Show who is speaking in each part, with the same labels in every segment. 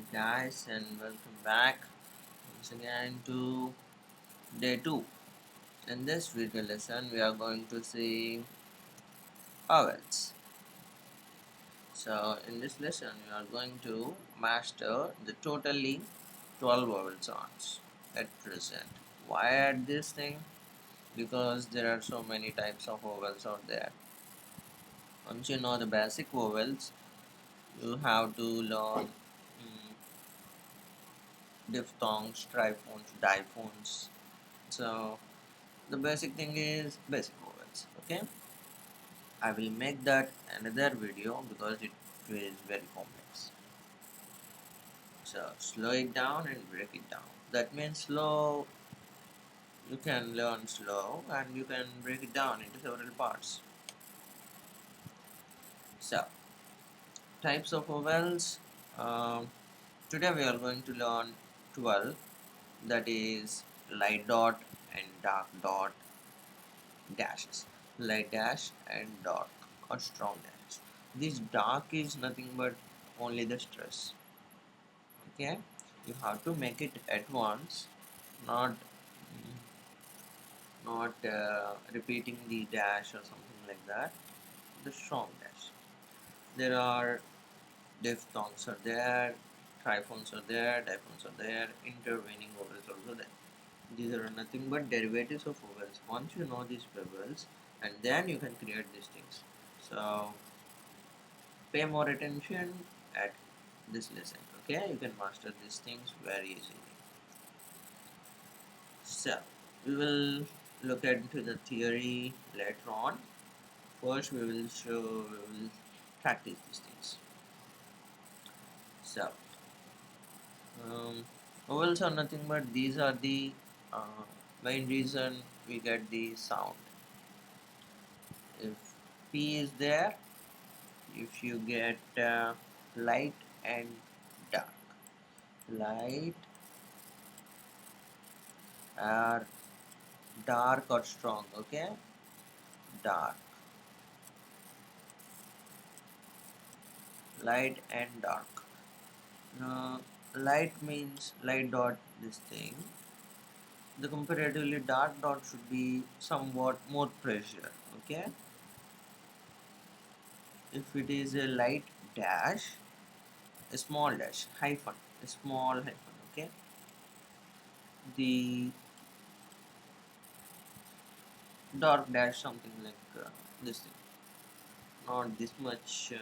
Speaker 1: Hi guys, and welcome back once again to day 2. In this video lesson we are going to see vowels. So in this lesson we are going to master the totally 12 vowel sounds at present. Why add this thing? Because there are so many types of vowels out there. Once you know the basic vowels, you have to learn diphthongs, triphones, diphones. So the basic thing is basic vowels. Okay, I will make that another video because it is very complex. So slow it down and break it down. That means slow, you can learn slow and you can break it down into several parts. So types of vowels. um, Today we are going to learn 12, that is light dot and dark dot, dashes, light dash and dark or strong dash. This dark is nothing but only the stress. Okay, you have to make it at once, not repeating the dash or something like that. The strong dash. There are diphthongs are there, triphones are there, diphones are there, intervening vowels also there. These are nothing but derivatives of vowels. Once you know these vowels, and then you can create these things. So pay more attention at this lesson. Okay, you can master these things very easily. So we will look into the theory later on. First we will practice these things. So vowels are nothing but these are the uh, main reason we get the sound. If P is there, if you get light and dark, light are dark or strong. Okay, dark, light and dark. uh, Light means light dot, this thing. The comparatively dark dot should be somewhat more pressure. Okay, if it is a light dash, a small dash, hyphen, a small hyphen. Okay, the dark dash, something like this thing, not this much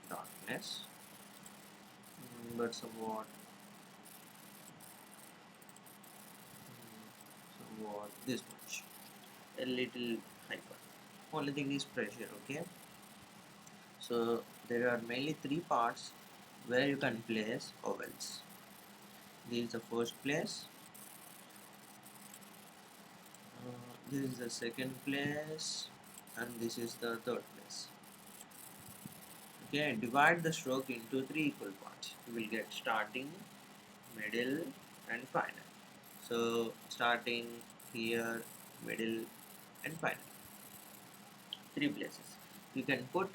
Speaker 1: darkness, but somewhat this much, a little hyper. Only thing is pressure. Okay, so there are mainly three parts where you can place vowels. This is the first place, this is the second place, and this is the third place. Okay, divide the stroke into three equal parts. You will get starting, middle, and final. So starting here, middle, and final. Three places. You can put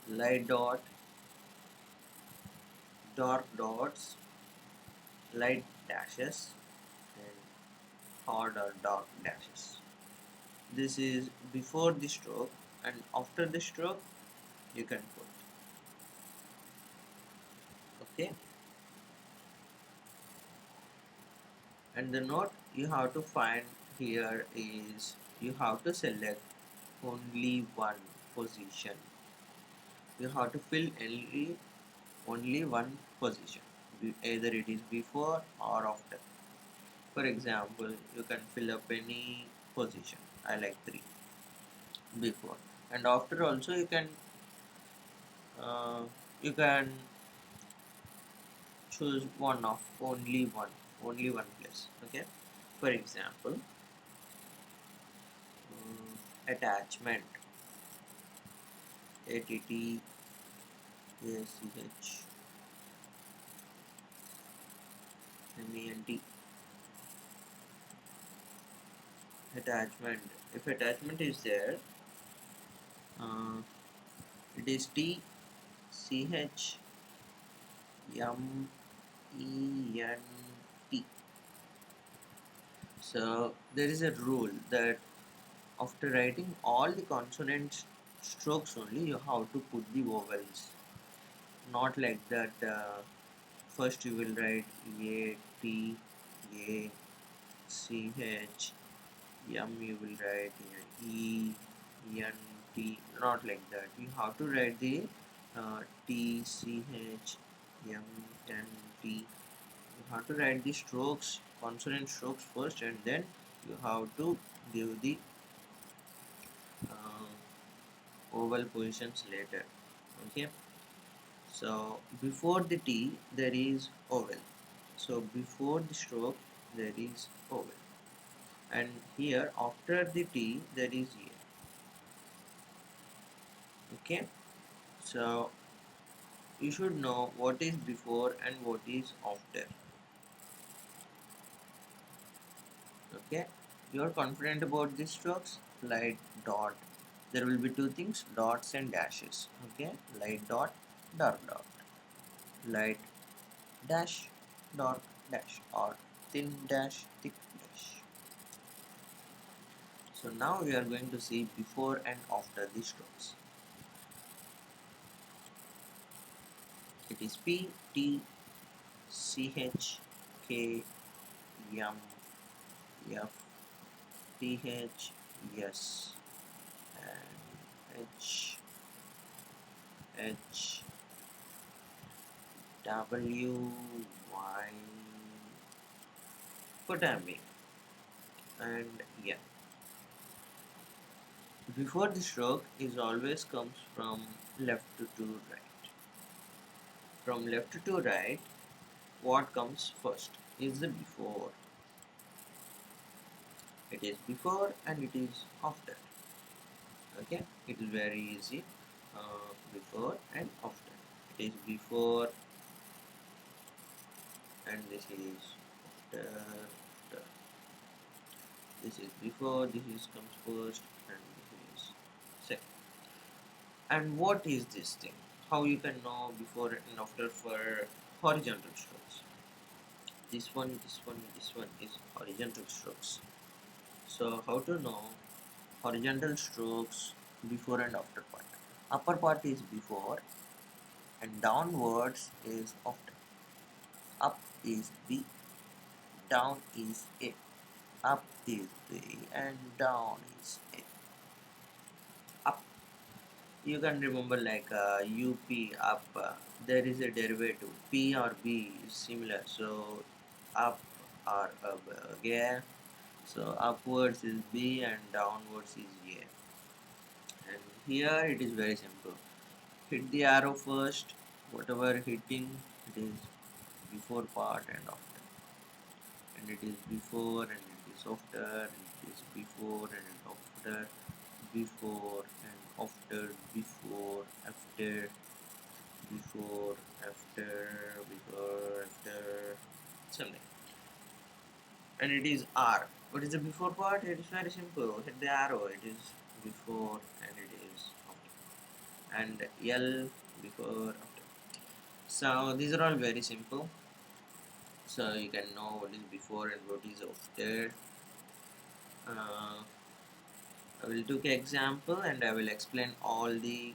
Speaker 1: light dot, dark dots, light dashes, and hard or dark dashes. This is before the stroke, and after the stroke you can put. Okay, and the note you have to find here is you have to select only one position. You have to fill only one position, either it is before or after. For example, you can fill up any position. I like 3 before, and after also uh, you can choose one of only one place. Okay, for example, attachment, attachment, attachment. If attachment is there, uh, it is T C H M-E-N-T. So there is a rule that after writing all the consonant strokes only, you have to put the vowels. Not like that. First you will write A, T, A, C, H, M. You will write E, N, T. Not like that. You have to write the T, C, H, M, N, T. You have to write the strokes, consonant strokes first, and then you have to give the uh, vowel positions later. Okay. So before the T there is vowel. So before the stroke there is vowel, and here after the T there is E. Okay. So you should know what is before and what is after. Okay. You are confident about these strokes. Light dot. There will be two things: dots and dashes. Okay. Light dot, dark dot. Light dash, dark dash, or thin dash, thick dash. So now we are going to see before and after the strokes. It is P, T, C, H, K, M, F, T, H, S, and H, H, W, Y, for time being, and yeah. Before the stroke is always comes from left to right. From left to right, what comes first is the before. It is before and it is after. Okay, it is very easy. Before and after. It is before and this is after. This is before, this is comes first, and this is second. And what is this thing? How you can know before and after for horizontal strokes? This one is horizontal strokes. So how to know horizontal strokes before and after part? Upper part is before and downwards is after. Up is B, down is A. Up is B and down is A. Up. You can remember like UP up. There is a derivative. P or B is similar. So up or yeah. So upwards is B and downwards is A. And here it is very simple. Hit the arrow first. Whatever hitting, it is before part and after. And it is before and it is after, and it is before and after, before and after, before, after, before, after, something. And it is R. What is the before part? It is very simple. Hit the arrow. It is before and it is after. And L before, after. So these are all very simple. So you can know what is before and what is after. I will take an example and I will explain all the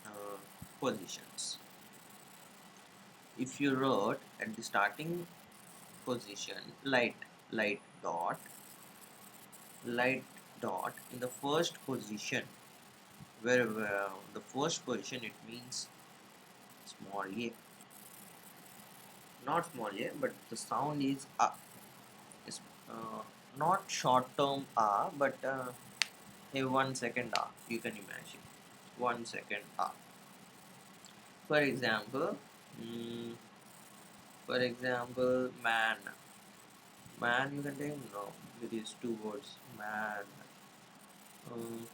Speaker 1: uh, positions. If you wrote at the starting position light dot in the first position, where the first position it means small a, not small a, but the sound is a. It's not short term a, but a 1 second a. You can imagine 1 second a. For example, mm, man. Man, you can take no. It is two words. Man. Um,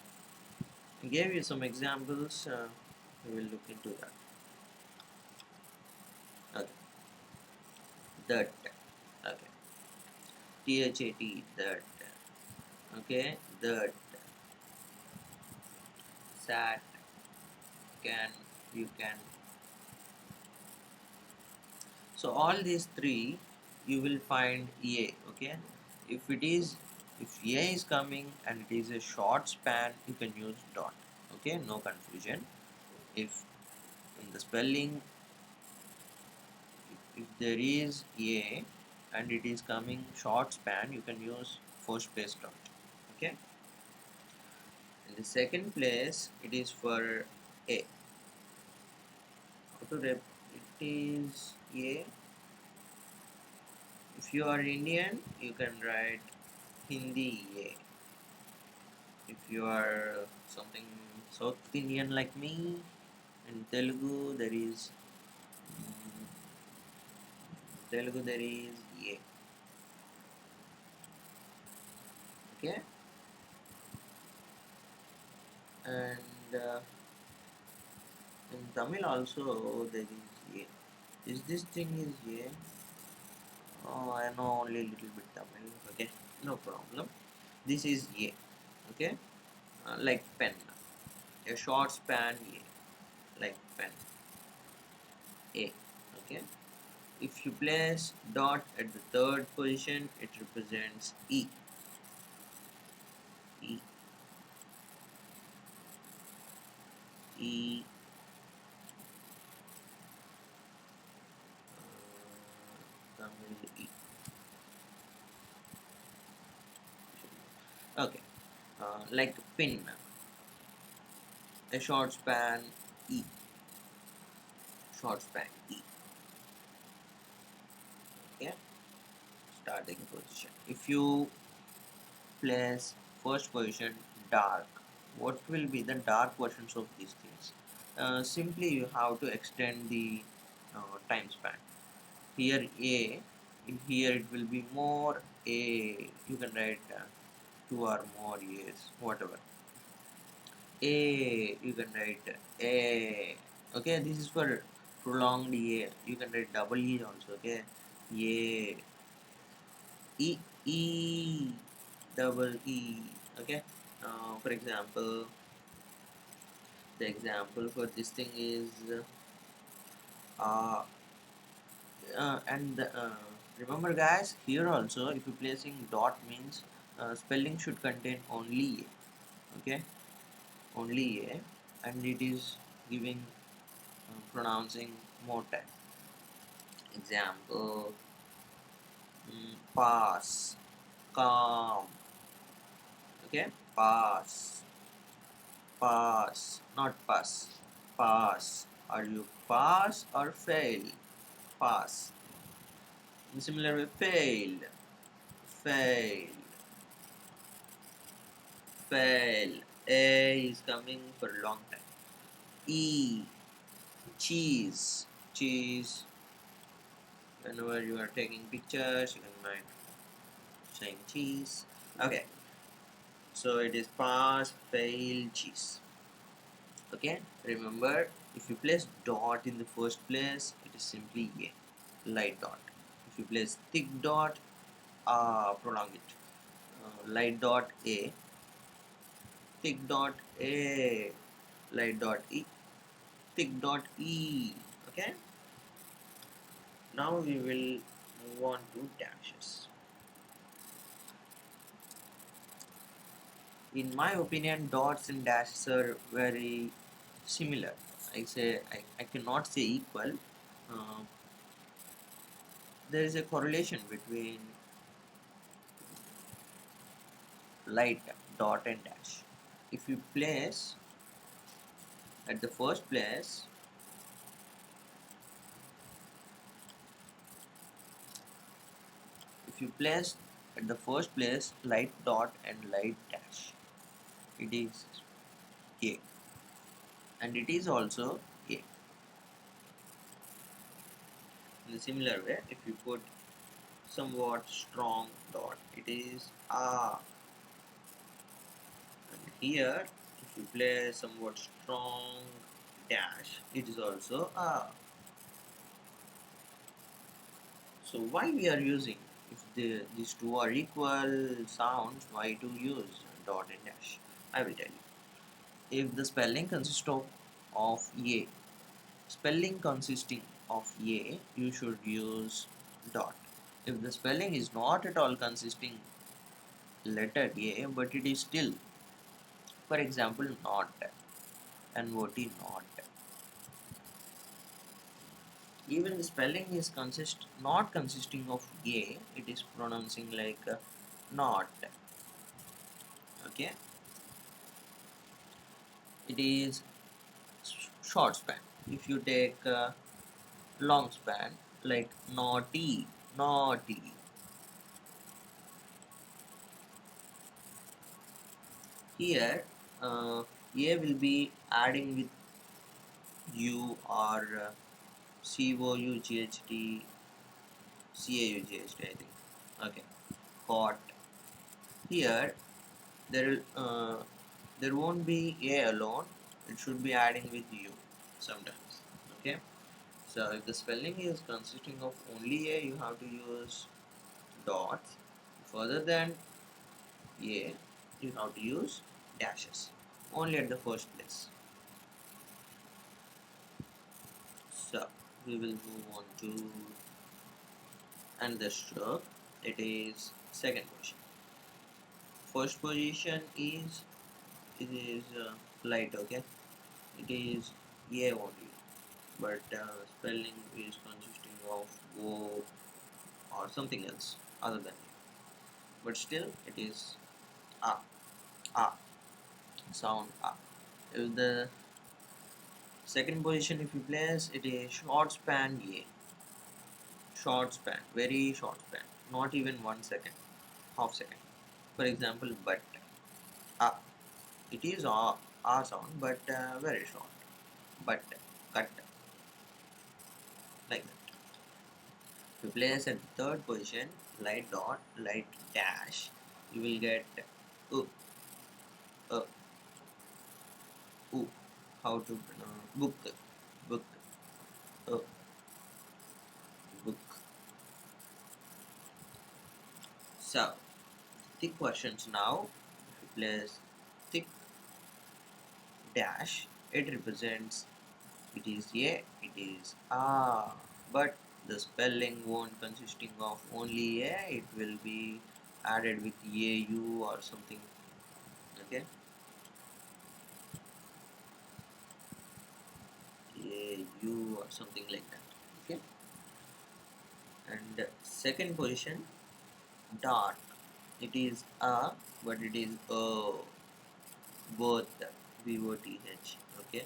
Speaker 1: I gave you some examples. We will look into that. Okay. That. Okay. THAT. That. Okay. That. Sat. Can. You can. So all these three you will find a. Okay, if it is, if a is coming and it is a short span, you can use dot. Okay, no confusion. If in the spelling, if there is a and it is coming short span, you can use first place dot. Okay, in the second place it is for a. How to rep? It is a. If you are Indian, you can write Hindi a. If you are something South Indian like me, in Telugu there is mm, Telugu there is a. Okay, and in Tamil also there is a. Is this thing is a? Oh, I know only little bit Tamil. Okay, no problem. This is a. Okay, like pen, a short span a, like pen a. Okay, if you place dot at the third position, it represents e. E, e, Tamil e. Okay, like pin, a short span e, short span e. Okay, starting position. If you place first position dark, what will be the dark versions of these things? Simply you have to extend the time span. Here a, in here it will be more a. You can write two or more years, whatever. A, you can write a. Okay, this is for prolonged a. You can write double e also. Okay, a, e, e, double e. Okay. For example, the example for this thing is uh, and remember guys, here also if you placing dot means spelling should contain only a. Okay, only a, and it is giving pronouncing more time. Example, pass, calm. Okay, pass, pass, not pass, pass. Are you pass or fail? Pass. In similar way, fail, fail, fail. A is coming for a long time. E, cheese, cheese. Whenever you are taking pictures, you can mind saying cheese. Okay, so it is pass, fail, cheese. Okay, remember, if you place dot in the first place, it is simply a, light dot. If you place thick dot, prolong it, light dot a, thick dot a, light dot e, thick dot e. Okay, now we will move on to dashes. In my opinion, dots and dashes are very similar. I cannot say equal. uh, there is a correlation between light dot and dash. If you place at the first place, if you place at the first place light dot and light dash, it is a, and it is also a. In a similar way, if you put somewhat strong dot, it is a, and here if you place somewhat strong dash, it is also a. So why we are using, if these two are equal sounds, why to use dot and dash? I will tell you. If the spelling consists of a, spelling consisting of a, you should use dot. If the spelling is not at all consisting letter a, but it is still, for example, not, not, not. Even the spelling is not consisting of a, it is pronouncing like not. Okay, it is short span. If you take long span like naughty, naughty, here a will be adding with u or cought, I think. Okay, caught. Here there will there won't be a alone, it should be adding with u sometimes. Okay, so if the spelling is consisting of only a, you have to use dots. Further than a, you have to use dashes only at the first place. So we will move on to another stroke. It is second position. First position is it is light. Okay, it is a only, but spelling is consisting of o or something else other than a. But still it is a, a sound a. If the second position, if you place, it is short span a. Short span, very short span, not even 1 second, half second. For example, but it is a sound, but very short. But cut like that. If you place at the third position, light dot, light dash, you will get uh, uh, how to pronounce book, book, uh, book. So thick questions now. If you place thick dash, it represents it is a, it is a, but the spelling won't consisting of only a, it will be added with au or something. Okay, au or something like that. Okay, and second position dot, it is a, but it is both, both. Okay,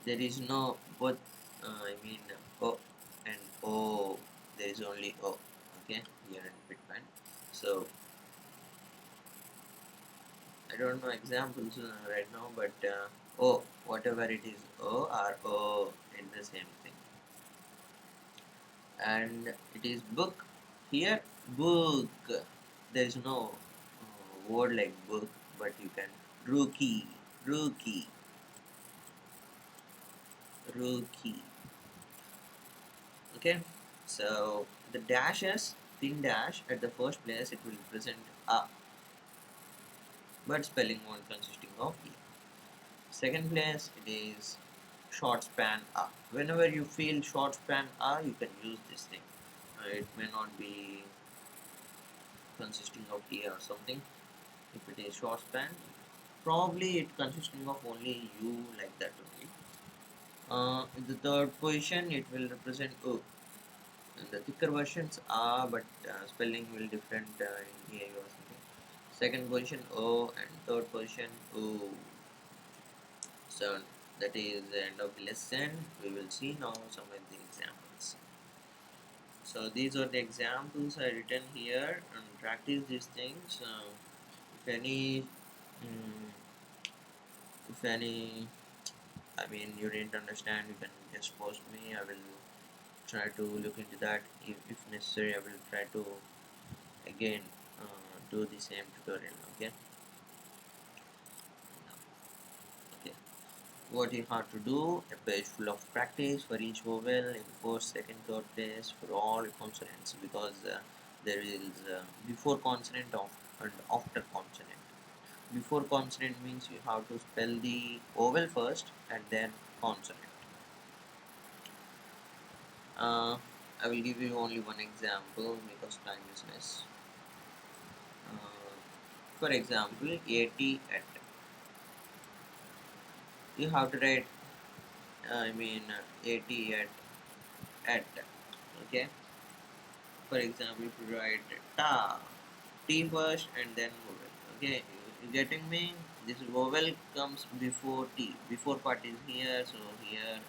Speaker 1: there is no both, I mean o and o, there is only o. Okay, here in Pitman. So I don't know examples right now, but o, whatever it is, o or o in the same thing. And it is book. Here, book. There is no word like book, but you can rookie, rookie, rookie. Okay, so the dashes, thin dash at the first place, it will represent a, but spelling won't consisting of e. Second place, it is short span a. Whenever you feel short span a, you can use this thing. It may not be consisting of a or something. If it is short span, probably it consisting of only u, like that only. In the third position, it will represent o. In the thicker versions are, but spelling will different in here or something. Second position o and third position o. So that is the end of the lesson. We will see now some of the examples. So these are the examples I written here, and practice these things. If any, mm, if any, I mean you didn't understand, you can just post me. I will try to look into that. If necessary, I will try to again do the same tutorial. Okay. Okay. What you have to do, a page full of practice for each vowel in first, second, third place for all consonants, because there is before consonant of and after consonant. Before consonant means you have to spell the vowel first and then consonant. uh, I will give you only one example because time is less. uh, for example, at, you have to write I mean 80 at, okay. For example, if you write ta, t first and then vowel, okay. You getting me? This vowel comes before t, before part is here, so here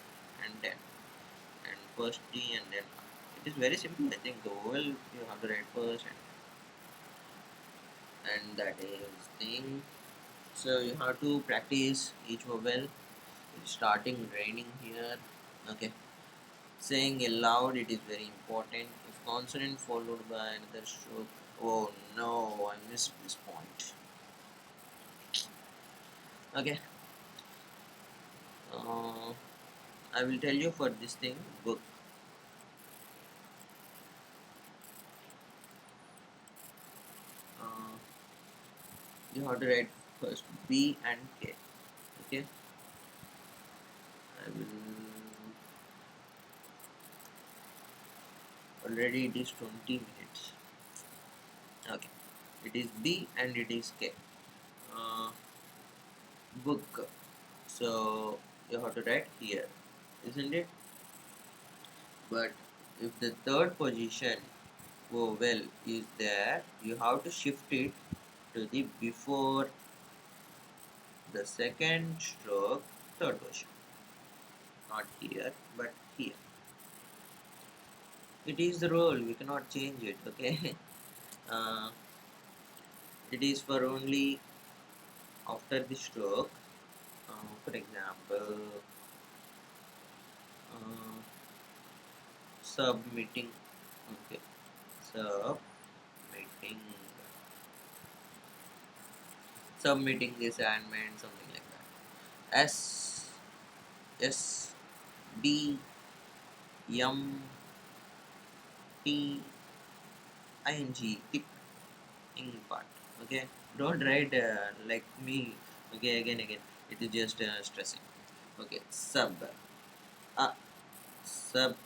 Speaker 1: and then, and first t and then R. It is very simple. I think the vowel you have to write first, and that is thing. So you have to practice each vowel. It's starting raining here, okay. Saying aloud, it is very important. If consonant followed by another stroke, oh no, I missed this point. Okay, uh, I will tell you for this thing. Book. Uh, you have to write first B and K. Okay, I will. Already it is 20 minutes. Okay, it is B and it is K. Uh, Book. So you have to write here, isn't it? But if the third position vowel is there, you have to shift it to the before the second stroke third position. Not here, but here. It is the rule, we cannot change it, okay? uh, it is for only after the stroke. For example, uh, submitting, okay, submitting, submitting the assignment, something like that. S S D M T ing, ing part, okay. Don't write like me, okay, again. It is just stressing, okay. Uh, Sub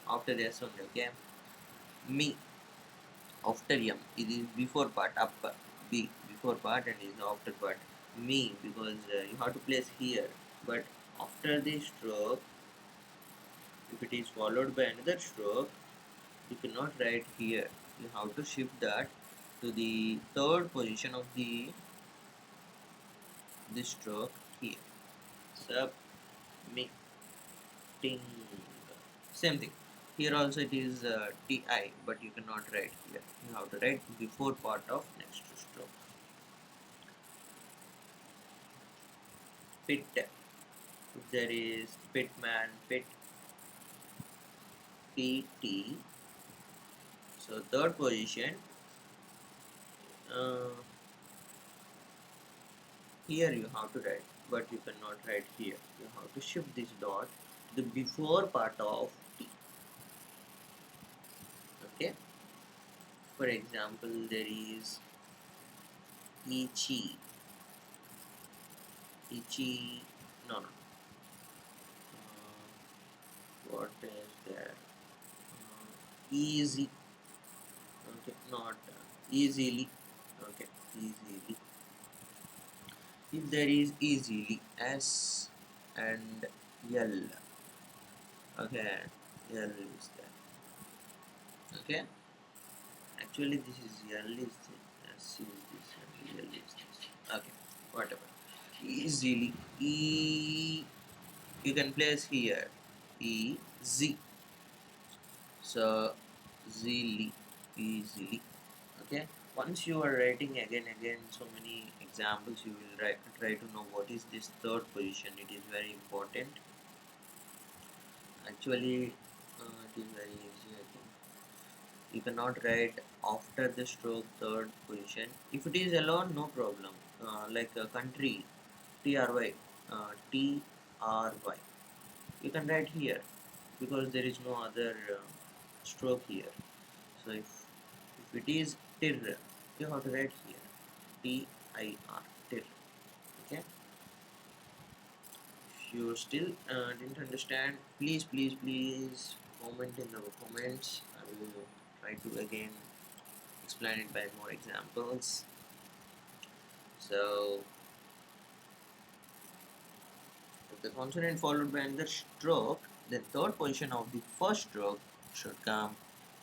Speaker 1: after s only, okay. Me after m, it is before part up, b before part and is after part. Me, because you have to place here, but after the stroke, if it is followed by another stroke, you cannot write here. You have to shift that to the third position of the this stroke here. Submitting. Same thing. Here also it is ti, but you cannot write here. You have to write before part of next stroke. Pit. If there is pitman, pit, pt. So third position. Uh, Here you have to write, but you cannot write here. You have to shift this dot to the before part of T. Okay. For example, there is ichi, ichi. No, no. What is there? Easy. Okay, not easily. Okay, easily. If there is easily, S and L. Okay, L is there. Okay. Actually, this is L is this, S is this, and L is this. Okay, whatever. Easily, E. You can place here E Z. So easily, easily. Okay. Once you are writing again, so many examples, you will try to know what is this third position. It is very important. Actually, it is very easy, I think. You cannot write after the stroke third position. If it is alone, no problem. Like a country, try, try. You can write here because there is no other stroke here. So if it is tir, you have to write here, tir, tir. Okay. you still didn't understand, please comment in the comments. I will try to again explain it by more examples. So if the consonant followed by another stroke, the third position of the first stroke should come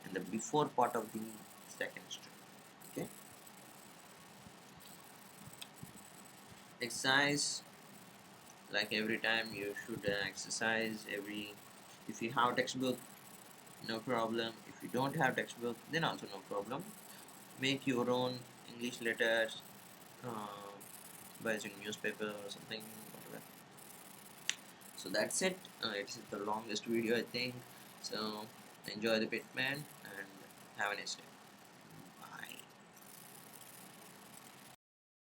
Speaker 1: in the before part of the second stroke. Okay. Exercise, like every time you should exercise every. If you have textbook, no problem. If you don't have textbook, then also no problem. Make your own English letters uh, by using newspaper or something, whatever. So that's it. It's the longest video, I think. So enjoy the Pitman and have a nice day.